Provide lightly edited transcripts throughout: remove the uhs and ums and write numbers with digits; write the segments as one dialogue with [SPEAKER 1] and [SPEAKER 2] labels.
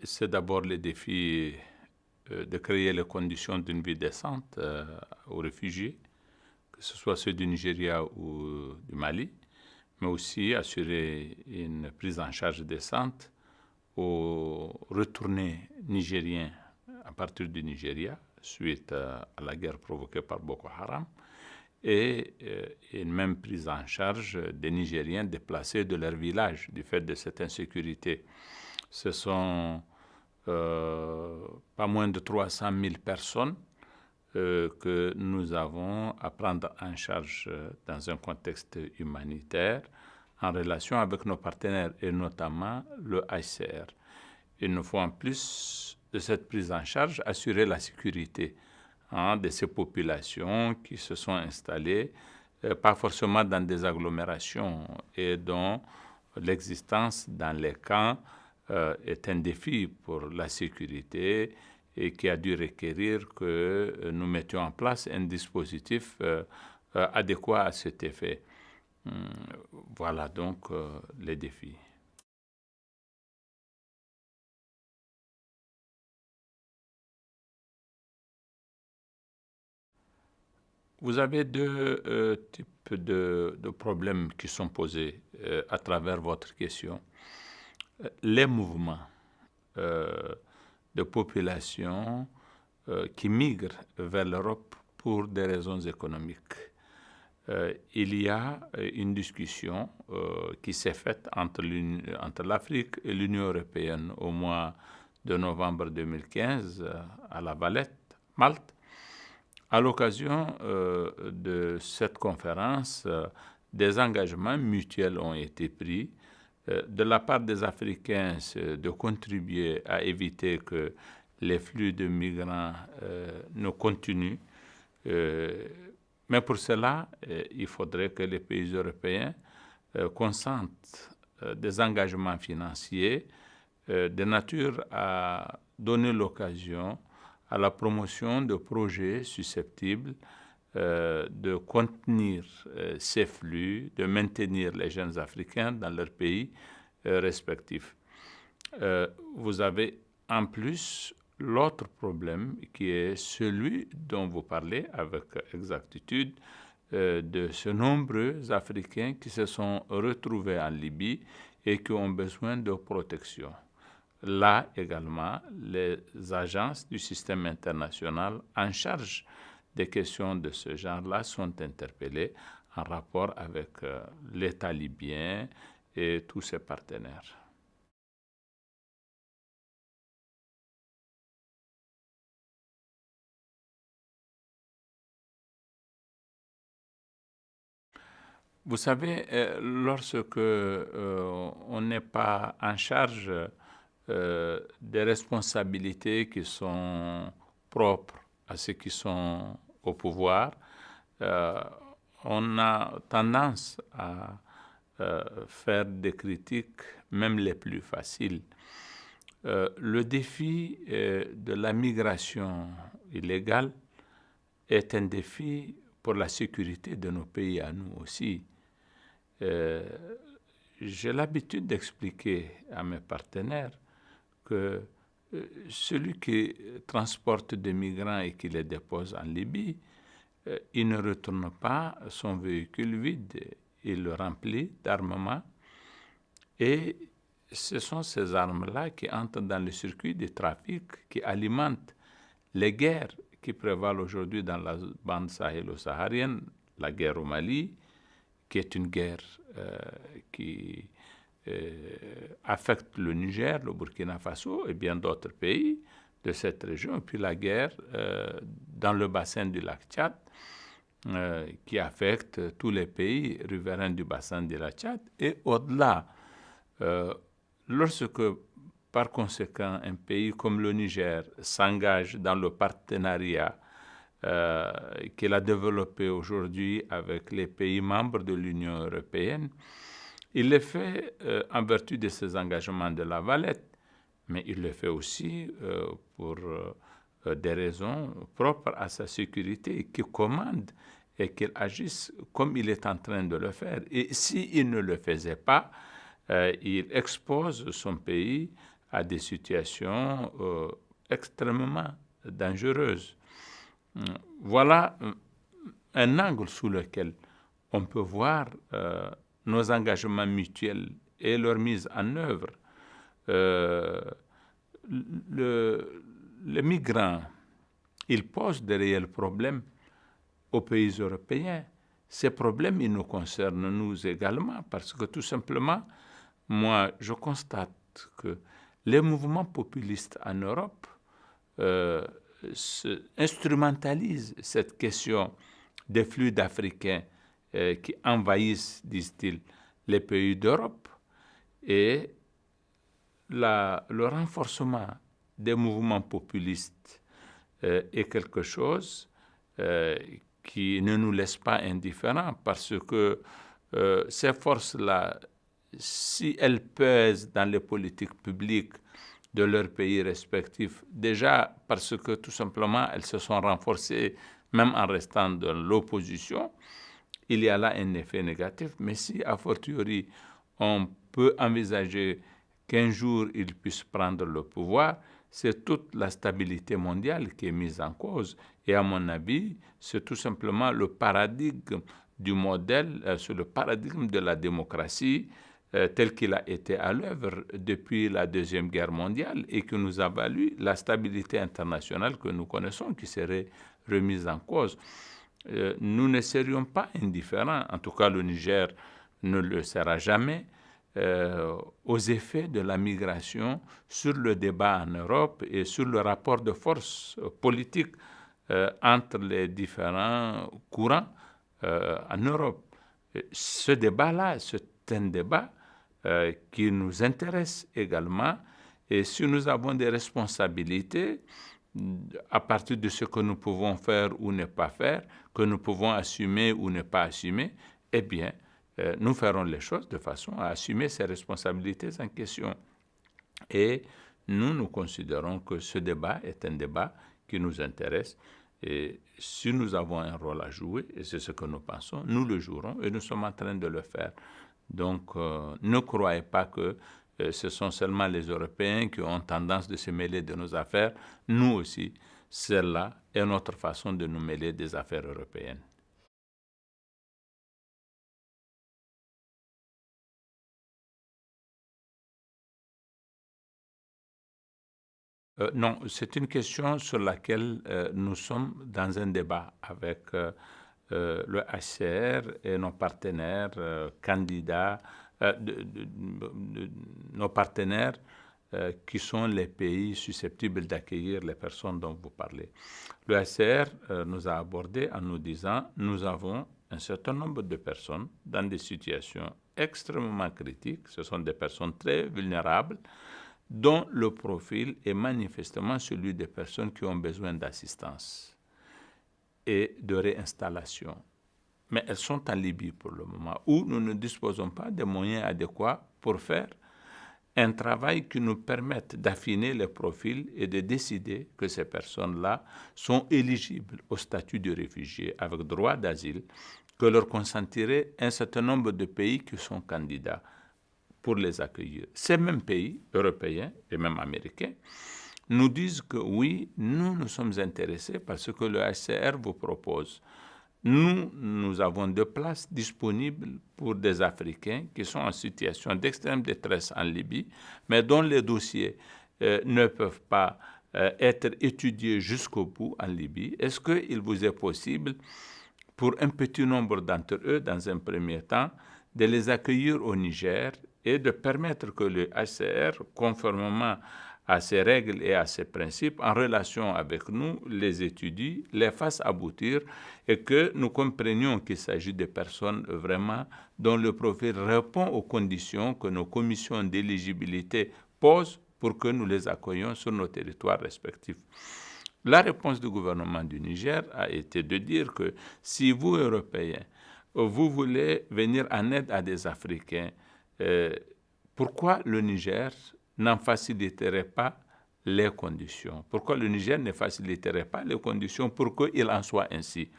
[SPEAKER 1] C'est d'abord le défi de créer les conditions d'une vie décente aux réfugiés, que ce soit ceux du Nigeria ou du Mali, mais aussi assurer une prise en charge décente aux retournés nigériens à partir du Nigeria suite à la guerre provoquée par Boko Haram et une même prise en charge des Nigériens déplacés de leur village du fait de cette insécurité. Ce sont pas moins de 300 000 personnes que nous avons à prendre en charge dans un contexte humanitaire en relation avec nos partenaires et notamment le HCR. Il nous faut en plus de cette prise en charge assurer la sécurité de ces populations qui se sont installées, pas forcément dans des agglomérations et dont l'existence dans les camps est un défi pour la sécurité et qui a dû requérir que nous mettions en place un dispositif adéquat à cet effet. Voilà donc les défis. Vous avez deux types de problèmes qui sont posés à travers votre question. Les mouvements de population qui migrent vers l'Europe pour des raisons économiques. Il y a une discussion qui s'est faite entre l'Afrique et l'Union européenne au mois de novembre 2015 à La Valette, Malte. À l'occasion de cette conférence, des engagements mutuels ont été pris de la part des Africains de contribuer à éviter que les flux de migrants ne continuent. Mais pour cela, il faudrait que les pays européens consentent des engagements financiers de nature à donner l'occasion à la promotion de projets susceptibles de contenir ces flux, de maintenir les jeunes Africains dans leur pays respectifs. Vous avez en plus l'autre problème qui est celui dont vous parlez avec exactitude de ce nombreux Africains qui se sont retrouvés en Libye et qui ont besoin de protection. Là également, les agences du système international en charge des questions de ce genre-là sont interpellées en rapport avec l'État libyen et tous ses partenaires. Vous savez, lorsque on n'est pas en charge des responsabilités qui sont propres à ceux qui sont au pouvoir, on a tendance à faire des critiques, même les plus faciles. Le défi de la migration illégale est un défi pour la sécurité de nos pays à nous aussi. J'ai l'habitude d'expliquer à mes partenaires que celui qui transporte des migrants et qui les dépose en Libye, il ne retourne pas son véhicule vide, il le remplit d'armement et ce sont ces armes-là qui entrent dans le circuit du trafic, qui alimentent les guerres qui prévalent aujourd'hui dans la bande sahélo-saharienne, la guerre au Mali, qui est une guerre qui affecte le Niger, le Burkina Faso et bien d'autres pays de cette région, et puis la guerre dans le bassin du lac Tchad, qui affecte tous les pays riverains du bassin du lac Tchad, et au-delà, lorsque par conséquent un pays comme le Niger s'engage dans le partenariat qu'il a développé aujourd'hui avec les pays membres de l'Union européenne, il le fait en vertu de ses engagements de La Valette, mais il le fait aussi pour des raisons propres à sa sécurité, qui commande et qu'il agisse comme il est en train de le faire. Et s'il ne le faisait pas, il expose son pays à des situations extrêmement dangereuses. Voilà un angle sous lequel on peut voir nos engagements mutuels et leur mise en œuvre. Les migrants, ils posent de réels problèmes aux pays européens. Ces problèmes, ils nous concernent nous également, parce que tout simplement, moi, je constate que les mouvements populistes en Europe instrumentalisent cette question des flux d'Africains qui envahissent, disent-ils, les pays d'Europe, et le renforcement des mouvements populistes est quelque chose qui ne nous laisse pas indifférents, parce que ces forces-là, si elles pèsent dans les politiques publiques de leurs pays respectifs, déjà parce que tout simplement elles se sont renforcées même en restant dans l'opposition, il y a là un effet négatif. Mais si, a fortiori, on peut envisager qu'un jour ils puissent prendre le pouvoir, c'est toute la stabilité mondiale qui est mise en cause. Et à mon avis, c'est tout simplement le paradigme du modèle, c'est le paradigme de la démocratie tel qu'il a été à l'œuvre depuis la Deuxième Guerre mondiale et qui nous a valu la stabilité internationale que nous connaissons, qui serait remise en cause. Nous ne serions pas indifférents, en tout cas le Niger ne le sera jamais, aux effets de la migration sur le débat en Europe et sur le rapport de force politique entre les différents courants en Europe. Ce débat-là, c'est un débat qui nous intéresse également, et si nous avons des responsabilités à partir de ce que nous pouvons faire ou ne pas faire, que nous pouvons assumer ou ne pas assumer, eh bien, nous ferons les choses de façon à assumer ces responsabilités en question. Et nous considérons que ce débat est un débat qui nous intéresse, et si nous avons un rôle à jouer, et c'est ce que nous pensons, nous le jouerons et nous sommes en train de le faire. Donc, ne croyez pas que ce sont seulement les Européens qui ont tendance de se mêler de nos affaires. Nous aussi, celle-là est notre façon de nous mêler des affaires européennes. Non, c'est une question sur laquelle nous sommes dans un débat avec le HCR et nos partenaires candidats, nos partenaires qui sont les pays susceptibles d'accueillir les personnes dont vous parlez. Le HCR nous a abordé en nous disant « Nous avons un certain nombre de personnes dans des situations extrêmement critiques, ce sont des personnes très vulnérables, dont le profil est manifestement celui des personnes qui ont besoin d'assistance et de réinstallation. Mais elles sont en Libye pour le moment, où nous ne disposons pas des moyens adéquats pour faire un travail qui nous permette d'affiner les profils et de décider que ces personnes-là sont éligibles au statut de réfugié avec droit d'asile, que leur consentirait un certain nombre de pays qui sont candidats pour les accueillir. Ces mêmes pays européens et même américains nous disent que oui, nous sommes intéressés par ce que le HCR vous propose. Nous avons des places disponibles pour des Africains qui sont en situation d'extrême détresse en Libye, mais dont les dossiers ne peuvent pas être étudiés jusqu'au bout en Libye. Est-ce qu'il vous est possible, pour un petit nombre d'entre eux, dans un premier temps, de les accueillir au Niger et de permettre que le HCR, conformément à ses règles et à ses principes, en relation avec nous, les étudie, les fasse aboutir et que nous comprenions qu'il s'agit de personnes vraiment dont le profil répond aux conditions que nos commissions d'éligibilité posent pour que nous les accueillions sur nos territoires respectifs. La réponse du gouvernement du Niger a été de dire que si vous, Européens, vous voulez venir en aide à des Africains, pourquoi le Niger n'en faciliterait pas les conditions? Pourquoi le Niger ne faciliterait pas les conditions pour qu'il en soit ainsi?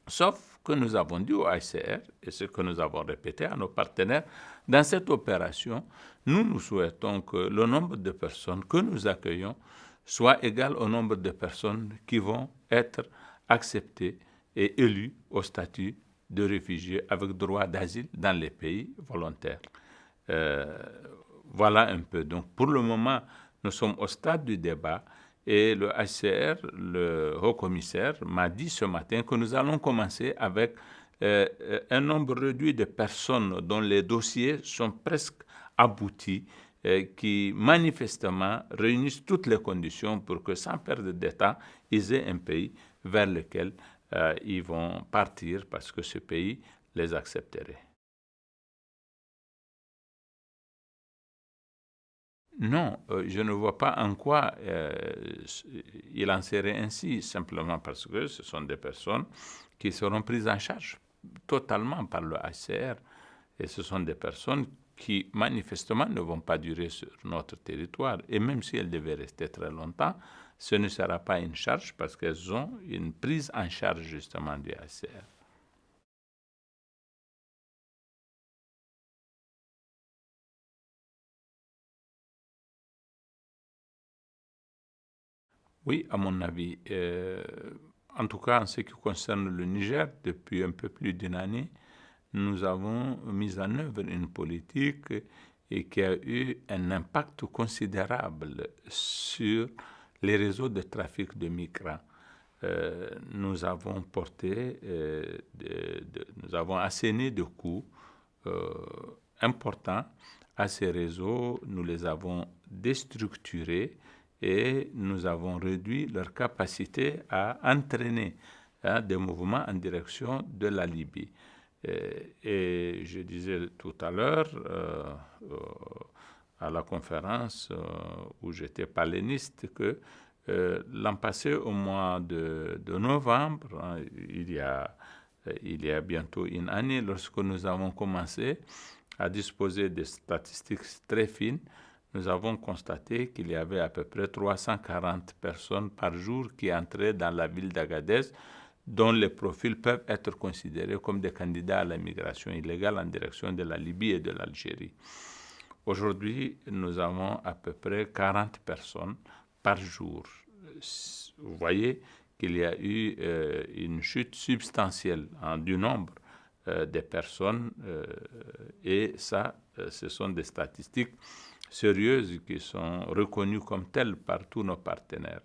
[SPEAKER 1] Sauf que nous avons dit au HCR et ce que nous avons répété à nos partenaires, dans cette opération, nous souhaitons que le nombre de personnes que nous accueillons soit égal au nombre de personnes qui vont être acceptées et élues au statut de réfugiés avec droit d'asile dans les pays volontaires. Voilà un peu. Donc, pour le moment, nous sommes au stade du débat et le HCR, le haut-commissaire, m'a dit ce matin que nous allons commencer avec un nombre réduit de personnes dont les dossiers sont presque aboutis, qui manifestement réunissent toutes les conditions pour que, sans perdre de temps, ils aient un pays vers lequel ils vont partir parce que ce pays les accepterait. Non, je ne vois pas en quoi il en serait ainsi, simplement parce que ce sont des personnes qui seront prises en charge totalement par le HCR. Et ce sont des personnes qui, manifestement, ne vont pas durer sur notre territoire. Et même si elles devaient rester très longtemps, ce ne sera pas une charge parce qu'elles ont une prise en charge, justement, du HCR. Oui, à mon avis. En tout cas, en ce qui concerne le Niger, depuis un peu plus d'une année, nous avons mis en œuvre une politique et qui a eu un impact considérable sur les réseaux de trafic de migrants. Nous avons porté, nous avons asséné de coûts importants à ces réseaux, nous les avons déstructurés et nous avons réduit leur capacité à entraîner des mouvements en direction de la Libye. Et je disais tout à l'heure à la conférence où j'étais paléniste que l'an passé, au mois de novembre, il y a bientôt une année, lorsque nous avons commencé à disposer de statistiques très fines, nous avons constaté qu'il y avait à peu près 340 personnes par jour qui entraient dans la ville d'Agadez, dont les profils peuvent être considérés comme des candidats à la migration illégale en direction de la Libye et de l'Algérie. Aujourd'hui, nous avons à peu près 40 personnes par jour. Vous voyez qu'il y a eu une chute substantielle du nombre des personnes et ça, ce sont des statistiques sérieuses qui sont reconnues comme telles par tous nos partenaires.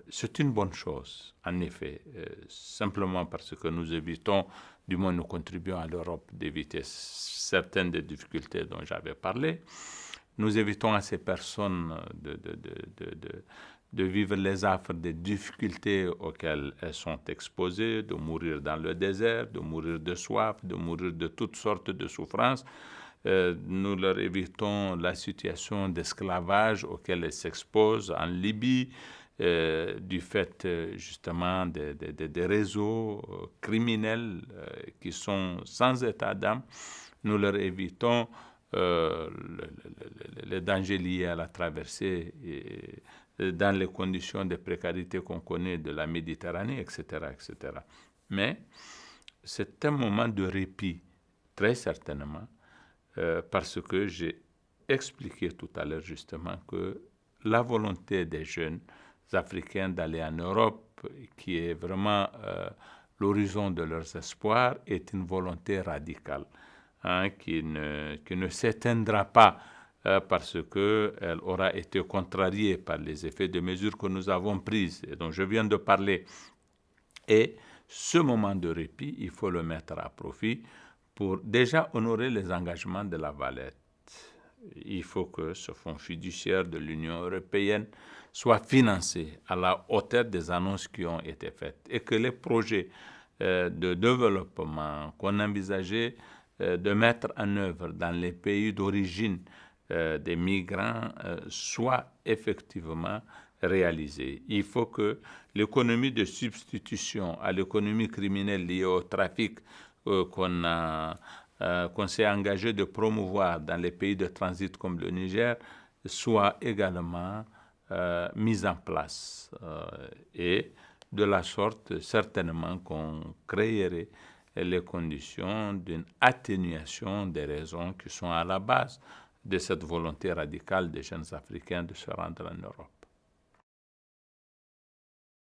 [SPEAKER 1] C'est une bonne chose, en effet, simplement parce que nous évitons, du moins nous contribuons à l'Europe d'éviter certaines des difficultés dont j'avais parlé. Nous évitons à ces personnes de vivre les affres des difficultés auxquelles elles sont exposées, de mourir dans le désert, de mourir de soif, de mourir de toutes sortes de souffrances. Nous leur évitons la situation d'esclavage auquel elles s'exposent en Libye, du fait justement des réseaux criminels qui sont sans état d'âme. Nous leur évitons les dangers liés à la traversée dans les conditions de précarité qu'on connaît de la Méditerranée, etc., etc. Mais c'est un moment de répit, très certainement, parce que j'ai expliqué tout à l'heure justement que la volonté des jeunes africains d'aller en Europe, qui est vraiment l'horizon de leurs espoirs, est une volonté radicale, qui ne s'éteindra pas parce qu'elle aura été contrariée par les effets de mesures que nous avons prises et dont je viens de parler. Et ce moment de répit, il faut le mettre à profit pour déjà honorer les engagements de la Valette. Il faut que ce fonds fiduciaire de l'Union européenne soit financé à la hauteur des annonces qui ont été faites et que les projets de développement qu'on envisageait de mettre en œuvre dans les pays d'origine des migrants soient effectivement réalisés. Il faut que l'économie de substitution à l'économie criminelle liée au trafic qu'on s'est engagé de promouvoir dans les pays de transit comme le Niger soit également mise en place. Et de la sorte, certainement qu'on créerait les conditions d'une atténuation des raisons qui sont à la base de cette volonté radicale des jeunes Africains de se rendre en Europe.